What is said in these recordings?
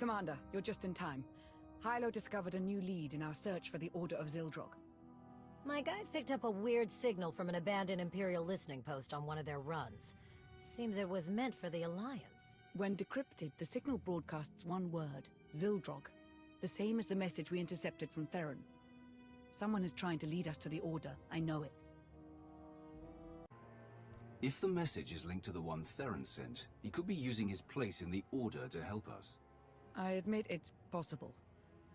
Commander, you're just in time. Hylo discovered a new lead in our search for the Order of Zildrog. My guys picked up a weird signal from an abandoned Imperial listening post on one of their runs. Seems it was meant for the Alliance. When decrypted, the signal broadcasts one word, Zildrog. The same as the message we intercepted from Theron. Someone is trying to lead us to the Order, I know it. If the message is linked to the one Theron sent, he could be using his place in the Order to help us. I admit it's possible.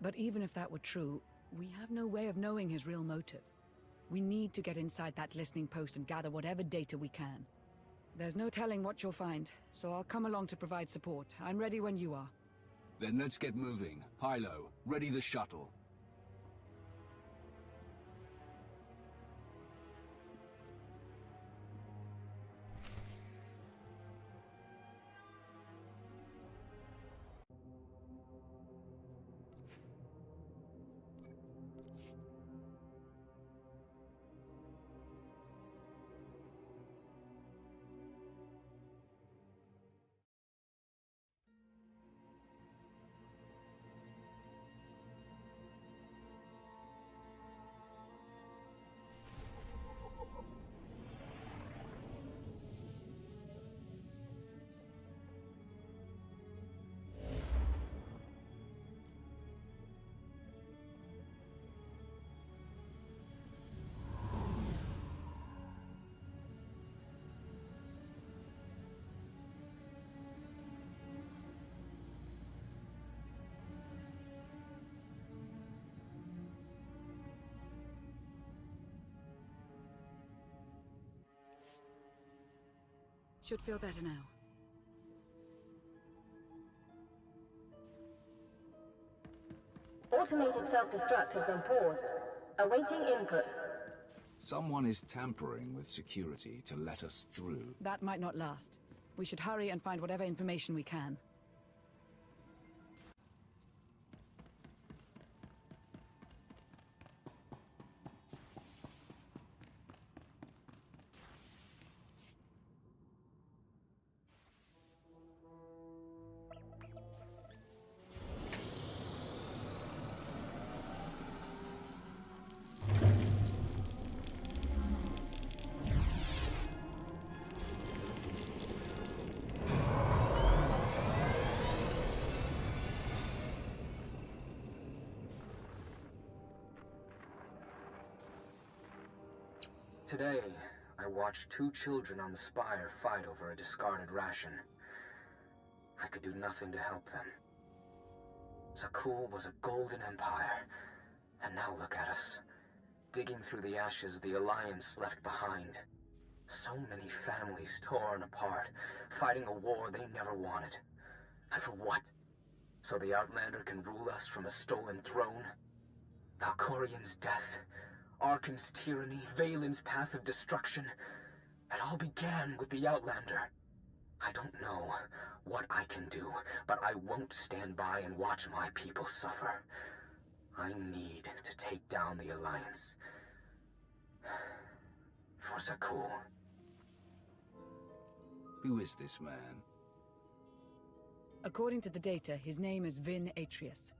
But even if that were true, we have no way of knowing his real motive. We need to get inside that listening post and gather whatever data we can. There's no telling what you'll find, so I'll come along to provide support. I'm ready when you are. Then let's get moving. Hylo, ready the shuttle. Should feel better now. Automated self-destruct has been paused. Awaiting input. Someone is tampering with security to let us through. That might not last. We should hurry and find whatever information we can. Today, I watched two children on the Spire fight over a discarded ration. I could do nothing to help them. Zakul was a golden empire, and now look at us, digging through the ashes the Alliance left behind. So many families torn apart, fighting a war they never wanted. And for what? So the Outlander can rule us from a stolen throne? Valkorian's death, Arkan's tyranny, Valen's path of destruction. It all began with the Outlander. I don't know what I can do, but I won't stand by and watch my people suffer. I need to take down the Alliance. For Zakul. Who is this man? According to the data, his name is Vin Atrius,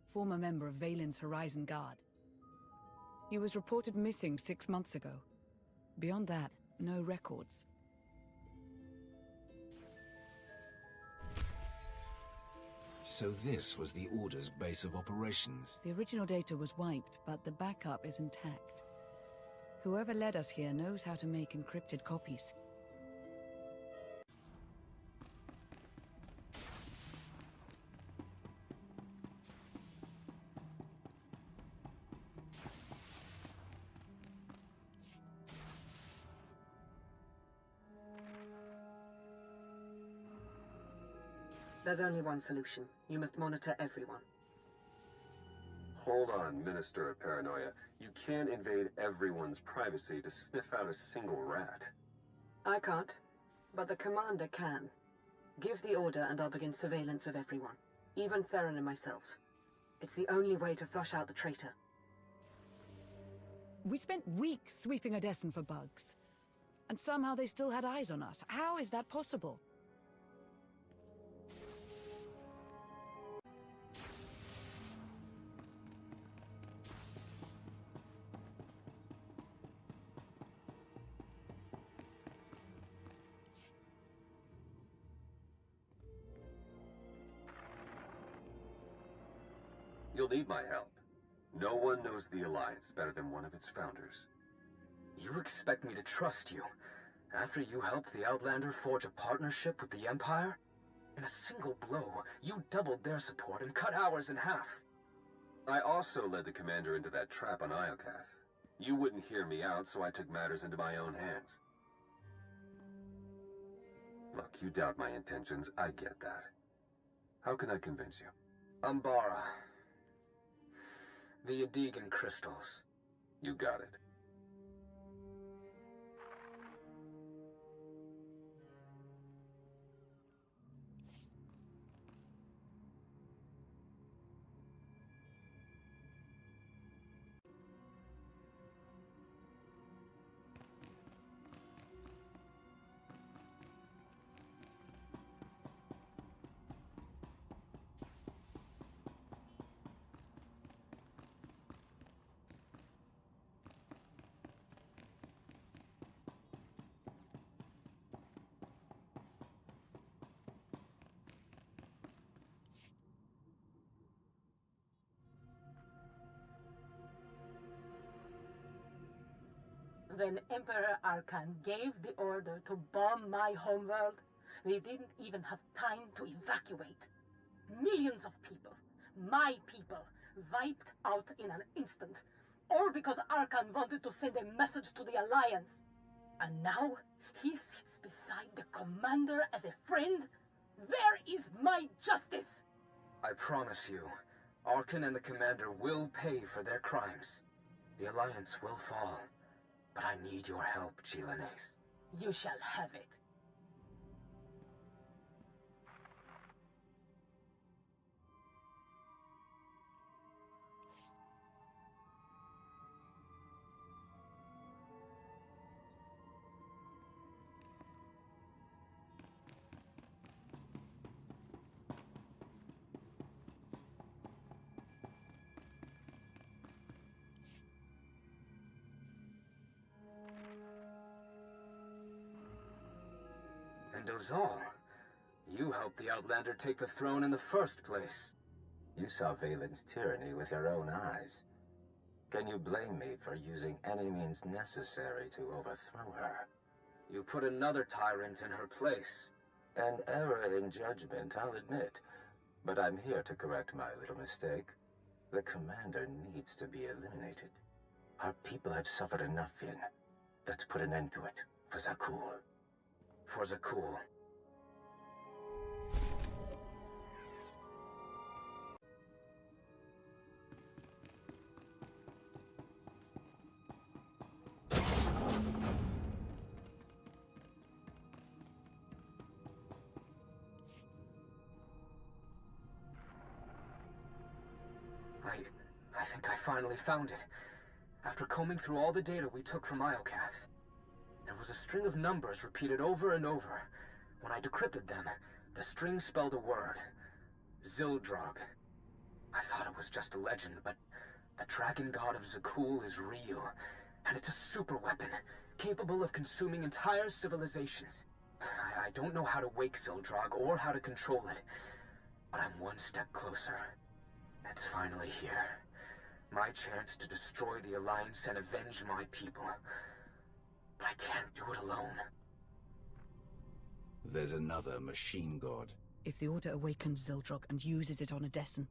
former member of Valen's Horizon Guard. He was reported missing 6 months ago. Beyond that, no records. So this was the Order's base of operations. The original data was wiped, but the backup is intact. Whoever led us here knows how to make encrypted copies. There's only one solution. You must monitor everyone. Hold on, Minister of Paranoia. You can't invade everyone's privacy to sniff out a single rat. I can't, but the Commander can. Give the order and I'll begin surveillance of everyone, even Theron and myself. It's the only way to flush out the traitor. We spent weeks sweeping Odessen for bugs. And somehow they still had eyes on us. How is that possible? you'll need my help. No one knows the Alliance better than one of its founders. You expect me to trust you, after you helped the Outlander forge a partnership with the Empire? In a single blow, you doubled their support and cut ours in half. I also led the commander into that trap on Iokath. You wouldn't hear me out, so I took matters into my own hands. Look, you doubt my intentions, I get that. How can I convince you? Umbara. The Adegan crystals. You got it. When Emperor Arkan gave the order to bomb my homeworld, we didn't even have time to evacuate. Millions of people, my people, wiped out in an instant. All because Arkan wanted to send a message to the Alliance. And now, he sits beside the commander as a friend? Where is my justice? I promise you, Arkan and the commander will pay for their crimes. The Alliance will fall. But I need your help, Chilanes. You shall have it. And Ozal, you helped the Outlander take the throne in the first place. You saw Valen's tyranny with your own eyes. Can you blame me for using any means necessary to overthrow her? You put another tyrant in her place. An error in judgment, I'll admit. But I'm here to correct my little mistake. The commander needs to be eliminated. Our people have suffered enough, Finn. Let's put an end to it, for Zakul. For Zakul. I think I finally found it. After combing through all the data we took from Iokath, there was a string of numbers repeated over and over. When I decrypted them, the string spelled a word. Zildrog. I thought it was just a legend, but the dragon god of Zakul is real, and it's a super weapon, capable of consuming entire civilizations. I don't know how to wake Zildrog or how to control it, but I'm one step closer. It's finally here. My chance to destroy the Alliance and avenge my people. But I can't do it alone. There's another machine god. If the Order awakens Zildrog and uses it on Odessen.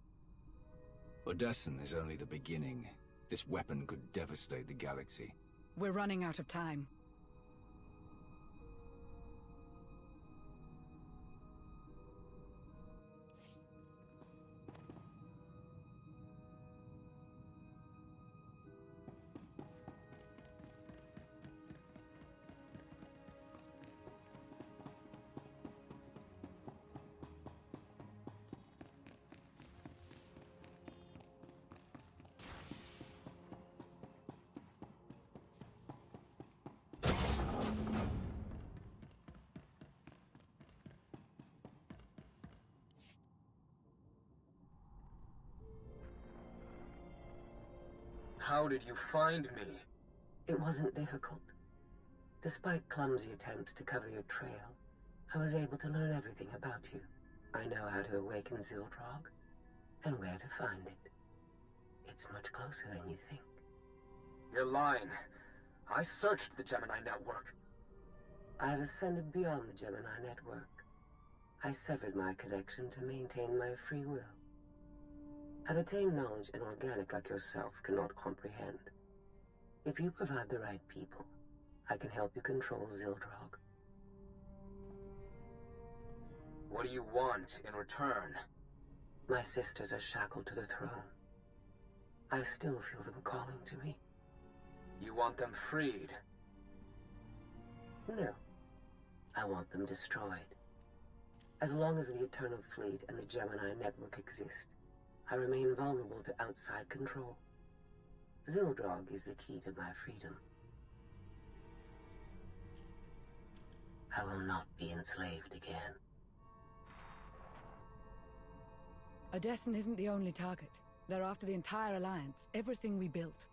Odessen is only the beginning. This weapon could devastate the galaxy. We're running out of time. How did you find me? It wasn't difficult. Despite clumsy attempts to cover your trail, I was able to learn everything about you. I know how to awaken Zildrog, and where to find it. It's much closer than you think. You're lying. I searched the Gemini network. I've ascended beyond the Gemini network. I severed my connection to maintain my free will. I've attained knowledge an organic like yourself cannot comprehend. If you provide the right people, I can help you control Zildrog. What do you want in return? My sisters are shackled to the throne. I still feel them calling to me. You want them freed? No. I want them destroyed. As long as the Eternal Fleet and the Gemini network exist, I remain vulnerable to outside control. Zildrog is the key to my freedom. I will not be enslaved again. Odessen isn't the only target. They're after the entire Alliance, everything we built.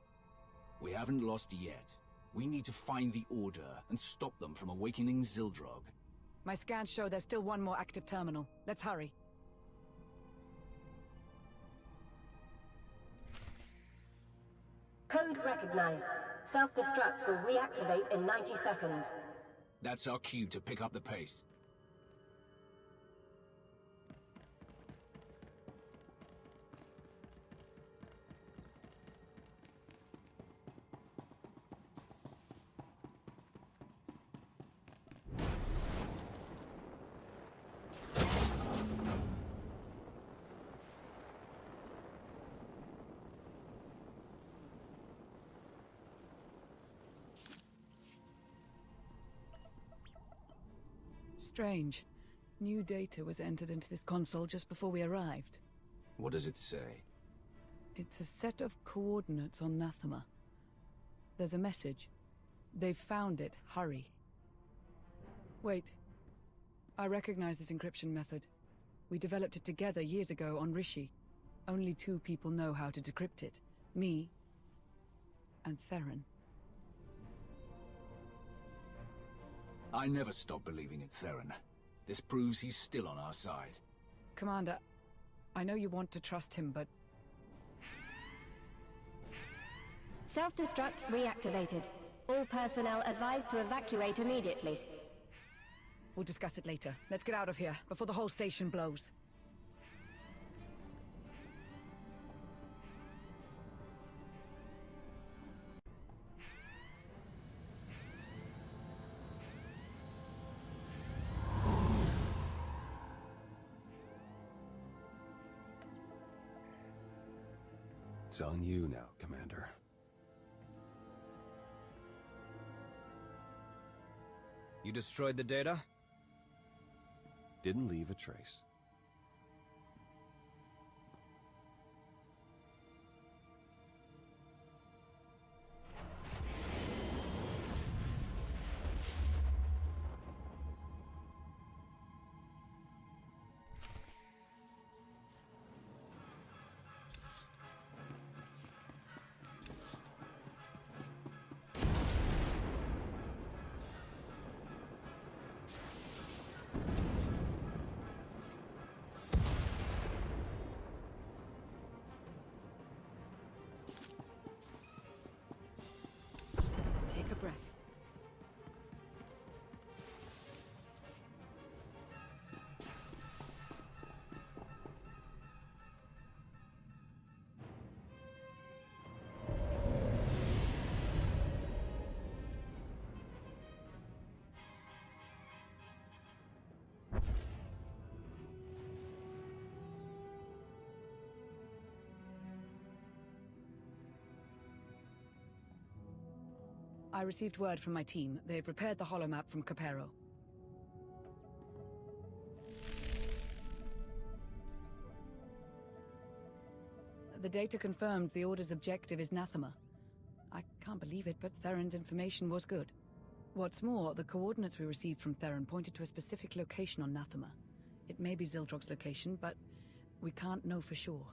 We haven't lost yet. We need to find the Order and stop them from awakening Zildrog. My scans show there's still one more active terminal. Let's hurry. Code recognized. Self-destruct will reactivate in 90 seconds. That's our cue to pick up the pace. Strange. New data was entered into this console just before we arrived. What does it say? It's a set of coordinates on Nathema. There's a message. They've found it. Hurry. Wait. I recognize this encryption method. We developed it together years ago on Rishi. Only 2 people know how to decrypt it. Me and Theron. I never stop believing in Theron. This proves he's still on our side. Commander, I know you want to trust him, but... Self-destruct reactivated. All personnel advised to evacuate immediately. We'll discuss it later. Let's get out of here, before the whole station blows. It's on you now, Commander. You destroyed the data? Didn't leave a trace. Take a breath. I received word from my team. They've repaired the holomap from Capero. The data confirmed the Order's objective is Nathema. I can't believe it, but Theron's information was good. What's more, the coordinates we received from Theron pointed to a specific location on Nathema. It may be Zildrog's location, but we can't know for sure.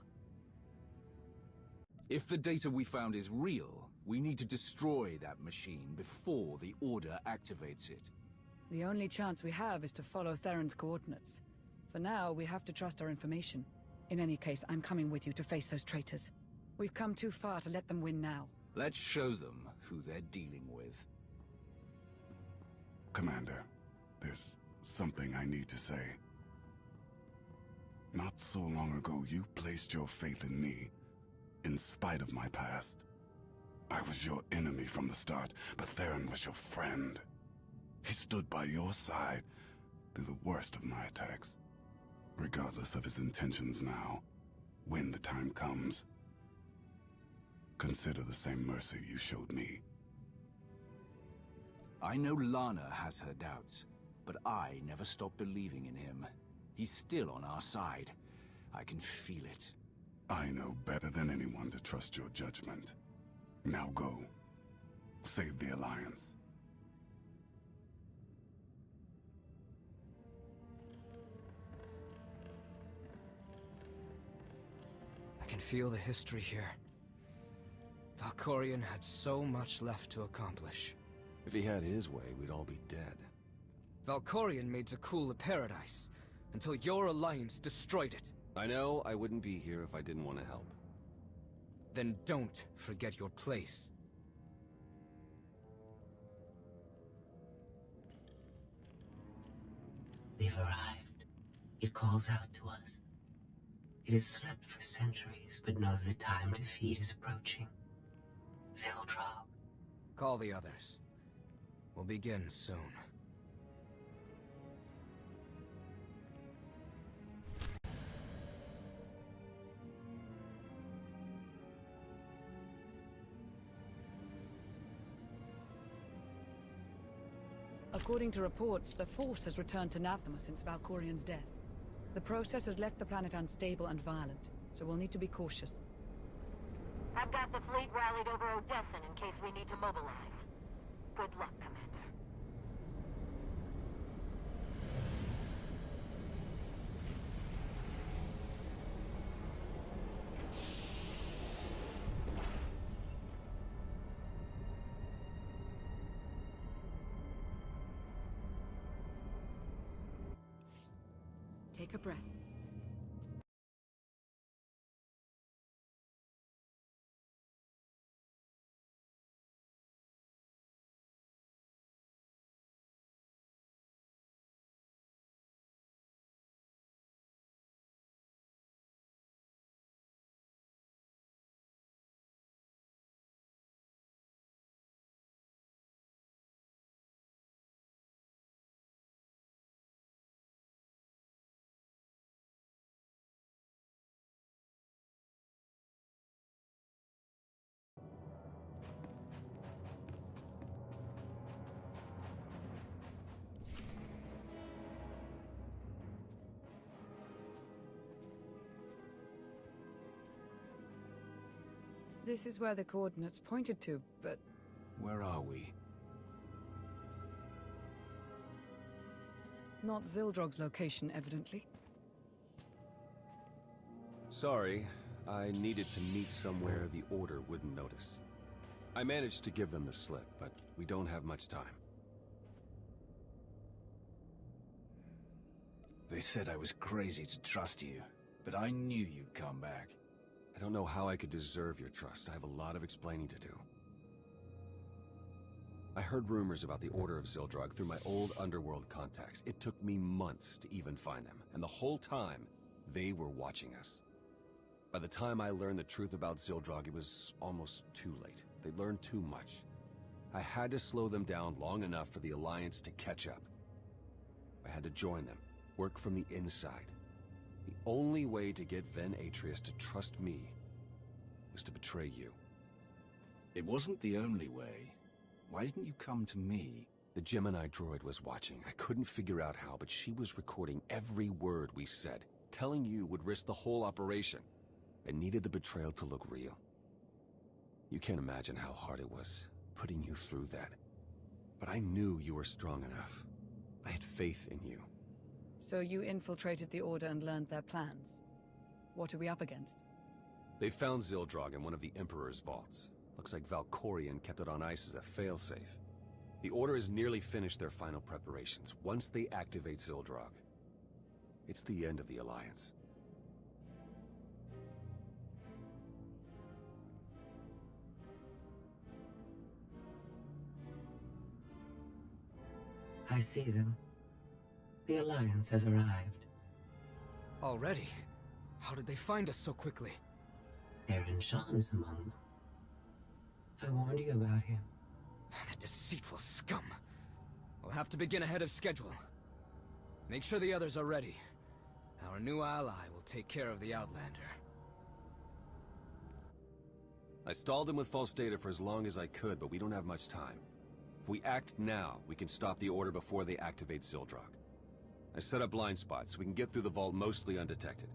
If the data we found is real, we need to destroy that machine before the Order activates it. The only chance we have is to follow Theron's coordinates. For now, we have to trust our information. In any case, I'm coming with you to face those traitors. We've come too far to let them win now. Let's show them who they're dealing with. Commander, there's something I need to say. Not so long ago, you placed your faith in me, in spite of my past. I was your enemy from the start, but Theron was your friend. He stood by your side through the worst of my attacks. Regardless of his intentions now, when the time comes, consider the same mercy you showed me. I know Lana has her doubts, but I never stopped believing in him. He's still on our side. I can feel it. I know better than anyone to trust your judgment. Now go. Save the Alliance. I can feel the history here. Valkorion had so much left to accomplish. If he had his way, we'd all be dead. Valkorion made Zakul a paradise, until your alliance destroyed it. I know I wouldn't be here if I didn't want to help. Then don't forget your place. We've arrived. It calls out to us. It has slept for centuries, but knows the time to feed is approaching. SWTOR. Call the others. We'll begin soon. According to reports, the Force has returned to Nathema since Valkorion's death. The process has left the planet unstable and violent, so we'll need to be cautious. I've got the fleet rallied over Odessin in case we need to mobilize. Good luck, Commander. Take a breath. This is where the coordinates pointed to, but... Where are we? Not Zildrog's location, evidently. Sorry, I needed to meet somewhere the Order wouldn't notice. I managed to give them the slip, but we don't have much time. They said I was crazy to trust you, but I knew you'd come back. I don't know how I could deserve your trust. I have a lot of explaining to do. I heard rumors about the Order of Zildrog through my old underworld contacts. It took me months to even find them, and the whole time, they were watching us. By the time I learned the truth about Zildrog, it was almost too late. They'd learned too much. I had to slow them down long enough for the Alliance to catch up. I had to join them, work from the inside. The only way to get Ven Atreus to trust me was to betray you. It wasn't the only way. Why didn't you come to me? The Gemini droid was watching. I couldn't figure out how, but she was recording every word we said. Telling you would risk the whole operation. I needed the betrayal to look real. You can't imagine how hard it was, putting you through that. But I knew you were strong enough. I had faith in you. So you infiltrated the Order and learned their plans. What are we up against? They found Zildrog in one of the Emperor's vaults. Looks like Valkorion kept it on ice as a failsafe. The Order has nearly finished their final preparations. Once they activate Zildrog, it's the end of the Alliance. I see them. The Alliance has arrived. Already? How did they find us so quickly? Theron Shan is among them. I warned you about him. That deceitful scum. We'll have to begin ahead of schedule. Make sure the others are ready. Our new ally will take care of the Outlander. I stalled him with false data for as long as I could, but we don't have much time. If we act now, we can stop the Order before they activate SWTOR. I set up blind spots so we can get through the vault mostly undetected.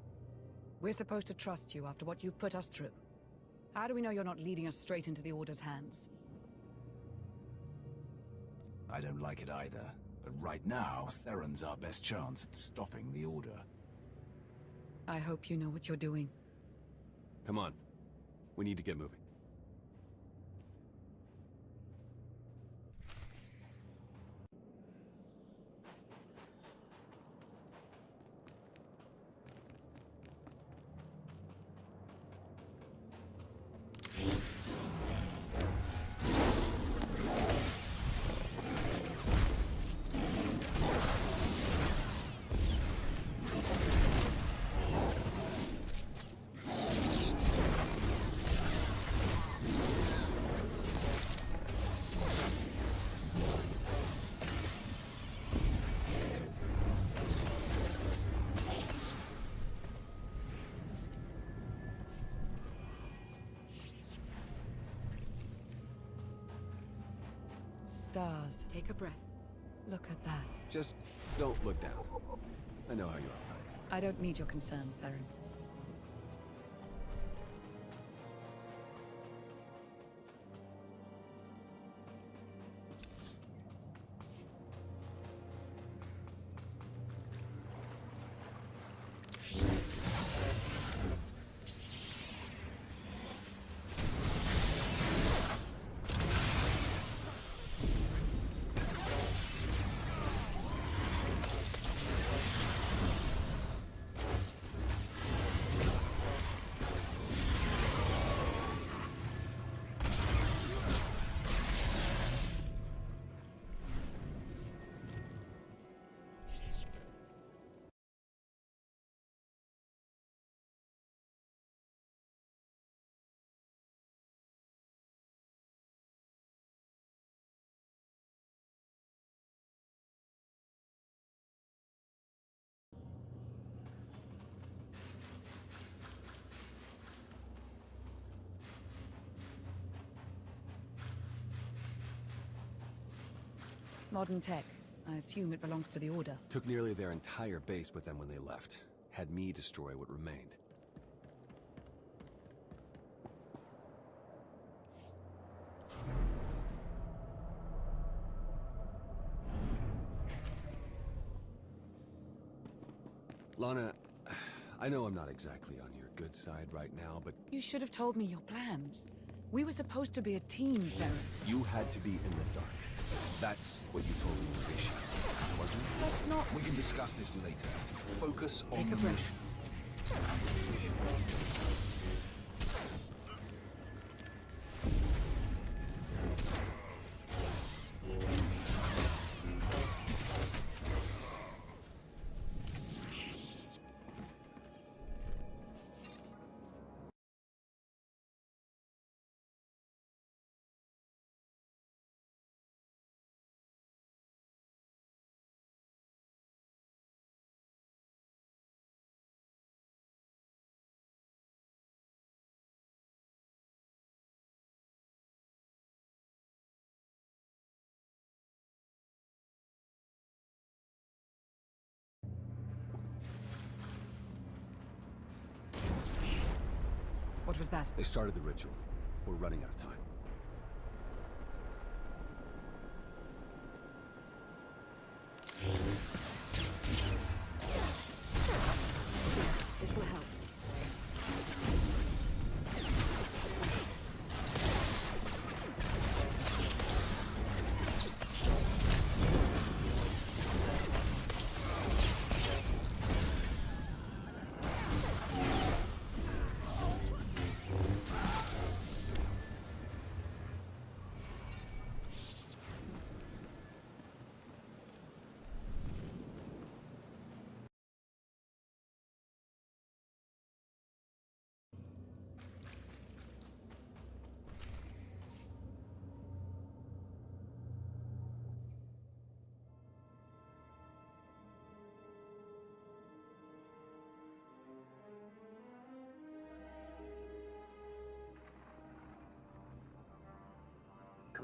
We're supposed to trust you after what you've put us through. How do we know you're not leading us straight into the Order's hands? I don't like it either, but right now, Theron's our best chance at stopping the Order. I hope you know what you're doing. Come on. We need to get moving. Stars. Take a breath. Look at that. Just don't look down. I know how you are with heights. I don't need your concern, Theron. Modern tech. I assume it belongs to the Order. Took nearly their entire base with them when they left. Had me destroy what remained. Lana, I know I'm not exactly on your good side right now, but... You should have told me your plans. We were supposed to be a team, Theron. You had to be in the dark. That's what you told me in the mission, wasn't it? That's not... We can discuss this later. Focus on Take the a breath. mission. What was that? They started the ritual. We're running out of time. This will help.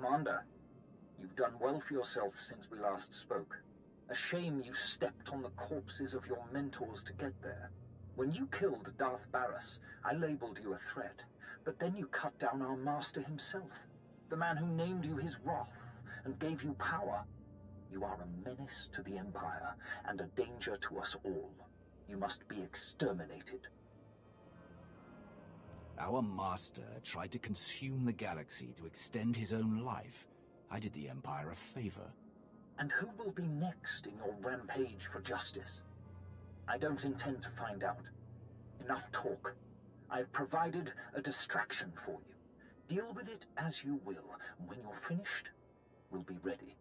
Commander, you've done well for yourself since we last spoke. A shame you stepped on the corpses of your mentors to get there. When you killed Darth Barris, I labeled you a threat, but then you cut down our master himself, the man who named you his wrath and gave you power. You are a menace to the Empire and a danger to us all. You must be exterminated. Our master tried to consume the galaxy to extend his own life. I did the Empire a favor. And who will be next in your rampage for justice? I don't intend to find out. Enough talk. I've provided a distraction for you. Deal with it as you will. When you're finished, we'll be ready.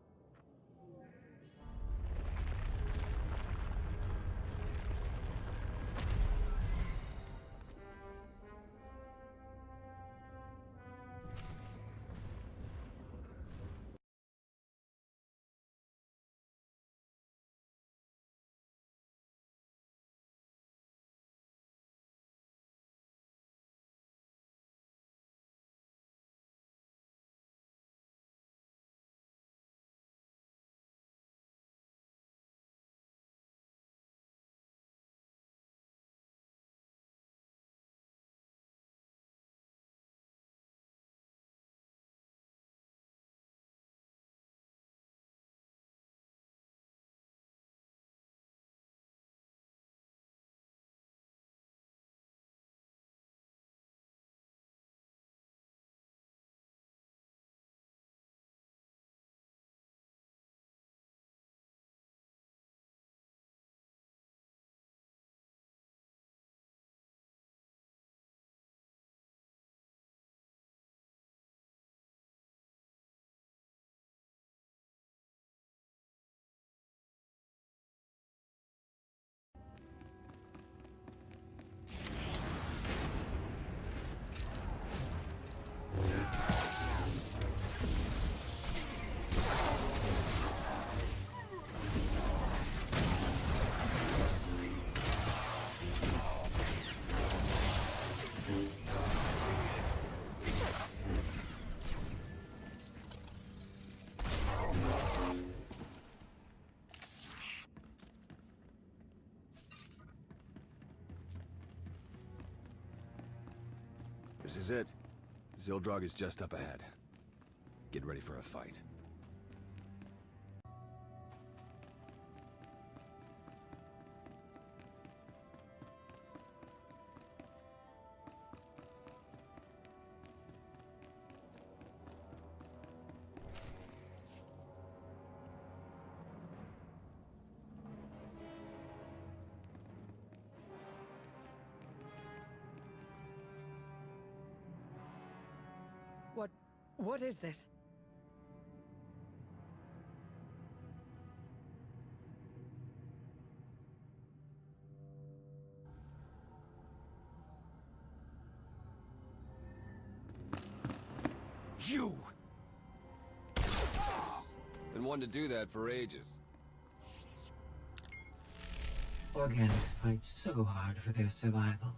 This is it. Zildrog is just up ahead. Get ready for a fight. What is this? You! Been wanting to do that for ages. Organics fight so hard for their survival.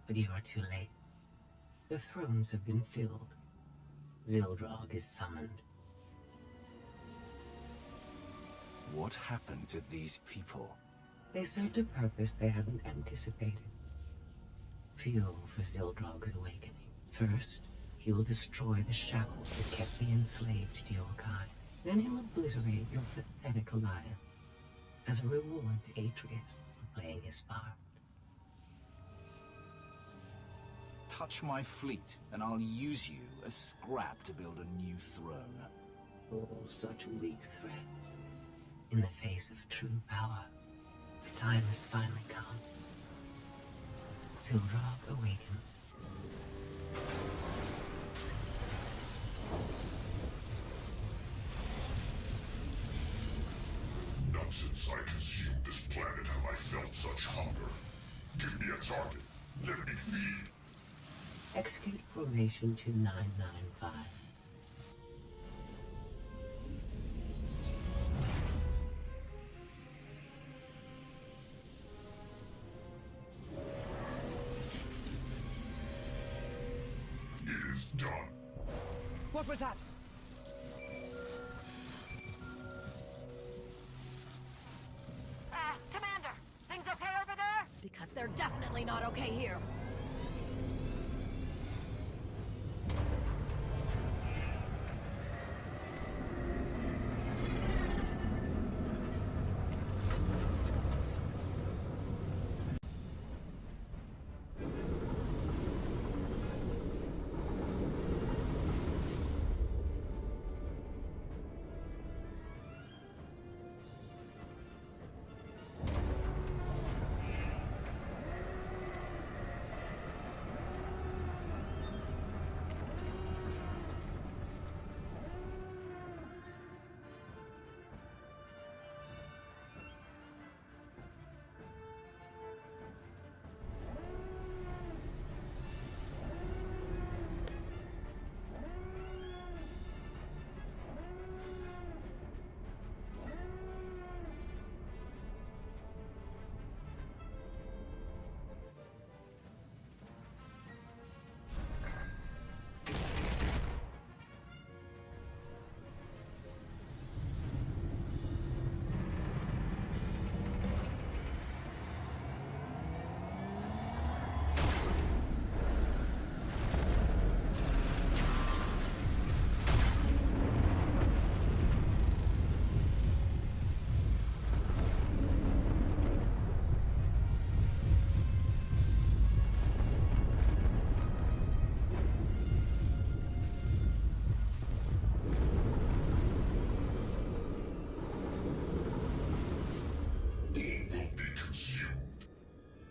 But you are too late. The thrones have been filled. Zildrog is summoned. What happened to these people? They served a purpose they hadn't anticipated. Fuel for Zildrog's awakening. First, he will destroy the shackles that kept me enslaved to your kind. Then he'll obliterate your pathetic alliance as a reward to Atreus for playing his part. Touch my fleet, and I'll use you as scrap to build a new throne. All such weak threats. In the face of true power, the time has finally come. Zildrog awakens. Not since I consumed this planet have I felt such hunger. Give me a target. Let me feed. Execute Formation 2995. It is done. What was that? definitely not okay here.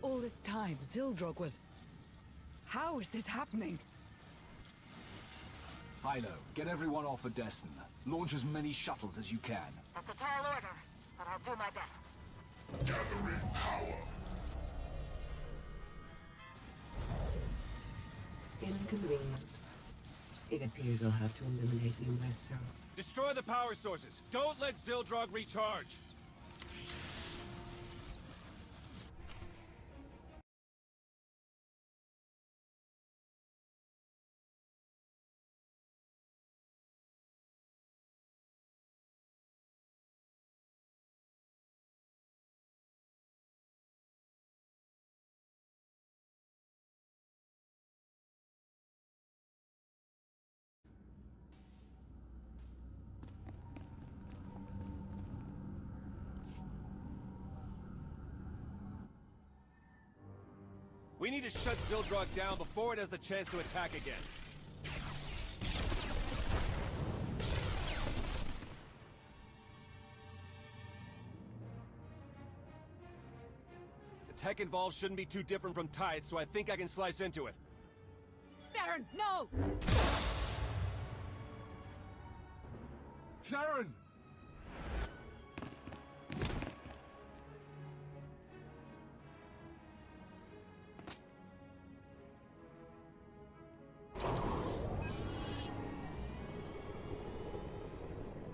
All this time, Zildrog was... How is this happening? Hilo, get everyone off of Destin. Launch as many shuttles as you can. That's a tall order, but I'll do my best. Gathering power. Inconvenient. It appears I'll have to eliminate you myself. Destroy the power sources. Don't let Zildrog recharge. We need to shut Zildrog down before it has the chance to attack again. The tech involved shouldn't be too different from Tithe, so I think I can slice into it. Theron, no! Theron!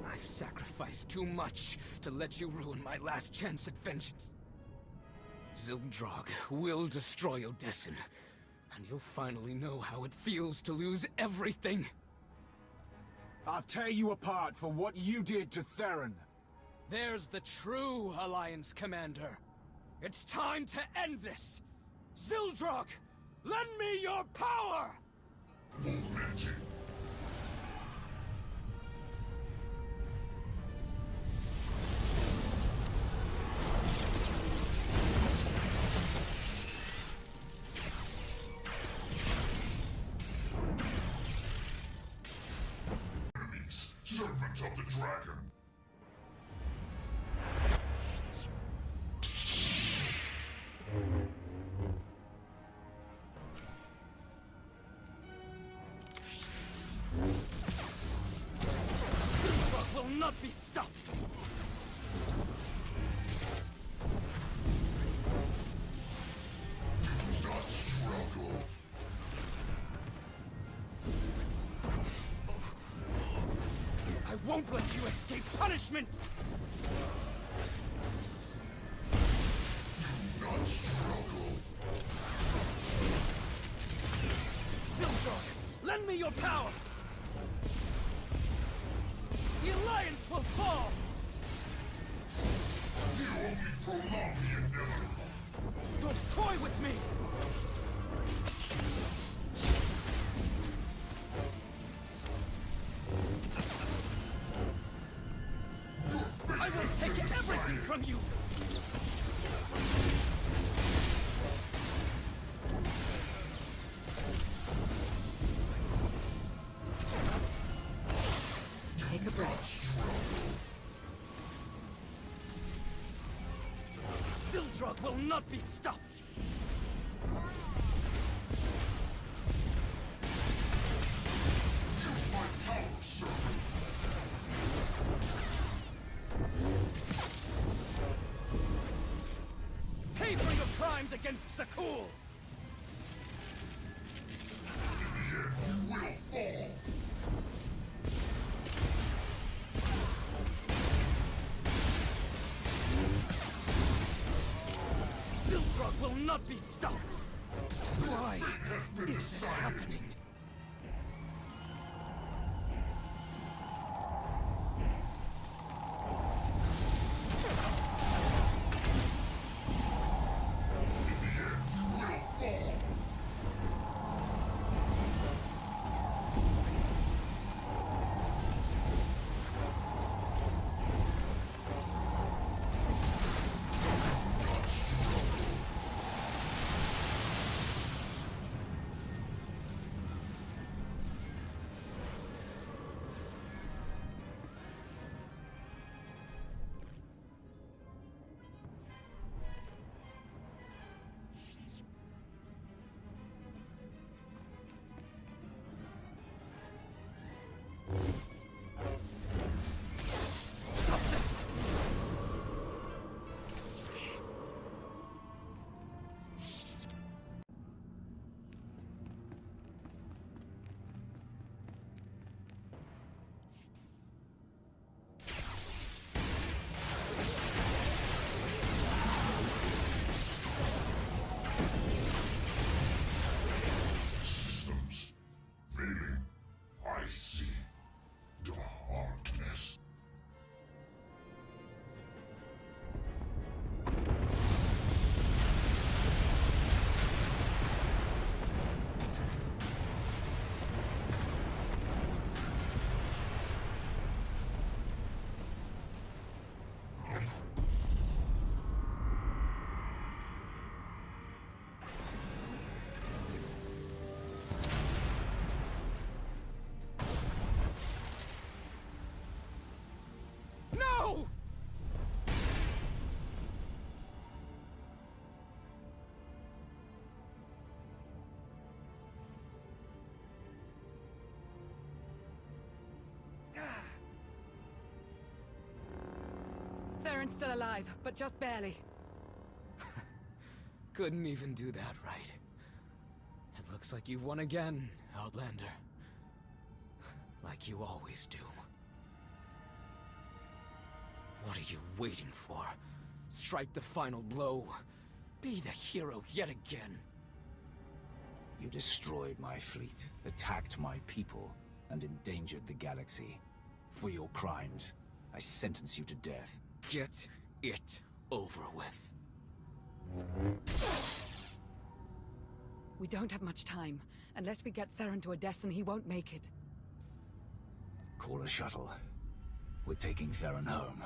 I've sacrificed too much to let you ruin my last chance at vengeance. Zildrog will destroy Odessen, and you'll finally know how it feels to lose everything. I'll tear you apart for what you did to Theron. There's the true Alliance Commander. It's time to end this! Zildrog, lend me your power! Servant of the Dragon. Zildrog will not be stopped! Do not struggle. I won't let you escape punishment! Do not struggle. Zildrog, lend me your power! The Alliance will fall! You only prolong the inevitable. Don't toy with me! take everything from you! Take a breath. SWTOR will not be stopped! Use my power, servant! Pay for your crimes against Zakul! In the end, you will fall! SWTOR will not be stopped! Why is this happening? Theron's still alive, but just barely. Couldn't even do that right. It looks like you've won again, Outlander. Like you always do. What are you waiting for? Strike the final blow. Be the hero yet again. You destroyed my fleet, attacked my people, and endangered the galaxy. For your crimes, I sentence you to death. Get it over with. We don't have much time. Unless we get Theron to Odessen, he won't make it. Call a shuttle. We're taking Theron home.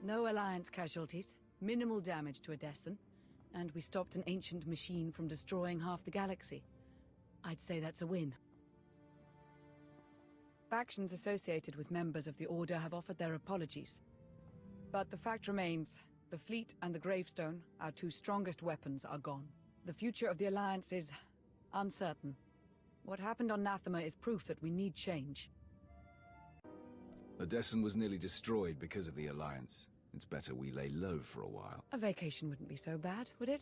No Alliance casualties, minimal damage to Odessen, and we stopped an ancient machine from destroying half the galaxy. I'd say that's a win. Factions associated with members of the Order have offered their apologies. But the fact remains, the fleet and the gravestone, our two strongest weapons, are gone. The future of the Alliance is uncertain. What happened on Nathema is proof that we need change. Odessen was nearly destroyed because of the Alliance. It's better we lay low for a while. A vacation wouldn't be so bad, would it?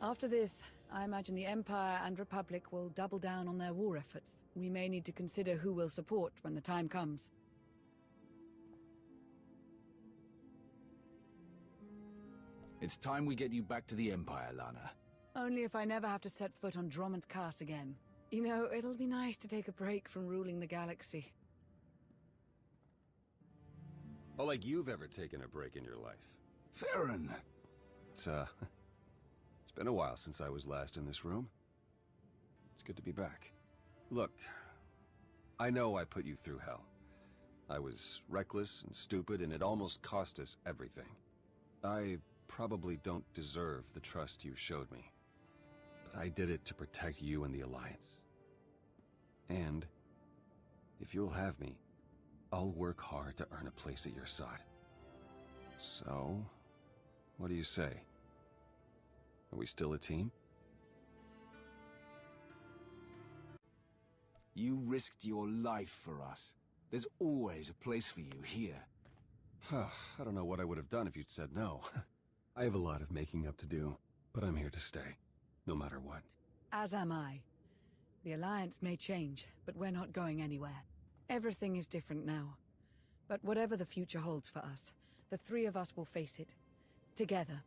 After this, I imagine the Empire and Republic will double down on their war efforts. We may need to consider who we'll support when the time comes. It's time we get you back to the Empire, Lana. Only if I never have to set foot on Drummond Cass again. You know, it'll be nice to take a break from ruling the galaxy. Oh, like you've ever taken a break in your life. Theron! It's been a while since I was last in this room. It's good to be back. Look, I know I put you through hell. I was reckless and stupid, and it almost cost us everything. I probably don't deserve the trust you showed me. But I did it to protect you and the Alliance. And, if you'll have me, I'll work hard to earn a place at your side. So, what do you say? Are we still a team? You risked your life for us. There's always a place for you here. I don't know what I would have done if you'd said no. I have a lot of making up to do, but I'm here to stay, no matter what. As am I. The Alliance may change, but we're not going anywhere. Everything is different now. But whatever the future holds for us, the three of us will face it. Together.